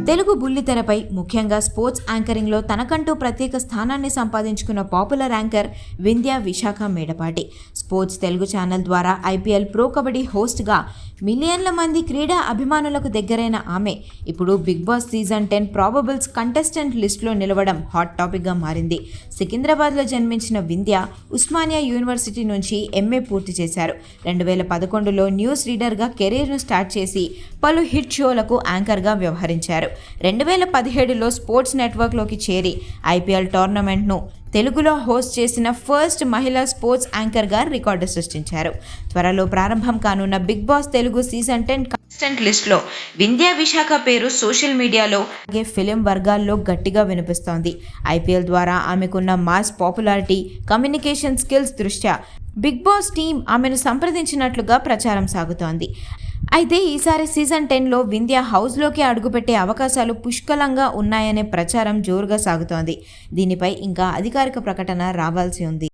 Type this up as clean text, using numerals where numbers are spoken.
తెలుగు బుల్లితెరపై ముఖ్యంగా స్పోర్ట్స్ యాంకరింగ్లో తనకంటూ ప్రత్యేక స్థానాన్ని సంపాదించుకున్న popular anchor Vindhya Visakha Medapati. Sports Telugu channel ద్వారా ఐపీఎల్ ప్రో కబడ్డీ హోస్ట్గా మిలియన్ల మంది క్రీడా అభిమానులకు దగ్గరైన ఆమె ఇప్పుడు Bigg Boss season 10 probables contestant లిస్టులో నిలవడం హాట్ టాపిక్గా మారింది. సికింద్రాబాద్లో జన్మించిన వింధ్య ఉస్మానియా యూనివర్సిటీ నుంచి ఎంఏ పూర్తి చేశారు. 2011లో న్యూస్ రీడర్గా కెరీర్ను స్టార్ట్ చేసి పలు హిట్ షోలకు యాంకర్గా వ్యవహరించారు. 2017లో స్పోర్ట్స్ నెట్వర్క్లోకి చేరి ఐపీఎల్ టోర్నమెంట్ను తెలుగులో హోస్ట్ చేసిన ఫస్ట్ మహిళా స్పోర్ట్స్ యాంకర్గా రికార్డు సృష్టించారు. త్వరలో ప్రారంభం కానున్న Bigg Boss Telugu season 10 contestant లిస్టులో వింధ్య విశాఖ పేరు సోషల్ మీడియాలో అలాగే ఫిలిం వర్గాల్లో గట్టిగా వినిపిస్తోంది. ఐపీఎల్ ద్వారా ఆమెకున్న మాస్ పాపులారిటీ, కమ్యూనికేషన్ స్కిల్స్ దృష్ట్యా బిగ్ బాస్ టీం ఆమెను సంప్రదించినట్లుగా ప్రచారం సాగుతోంది. అయితే ఈసారి సీజన్ 10లో వింధ్య హౌస్లోకి అడుగుపెట్టే అవకాశాలు పుష్కలంగా ఉన్నాయనే ప్రచారం జోరుగా సాగుతోంది. దీనిపై ఇంకా అధికారిక ప్రకటన రావాల్సి ఉంది.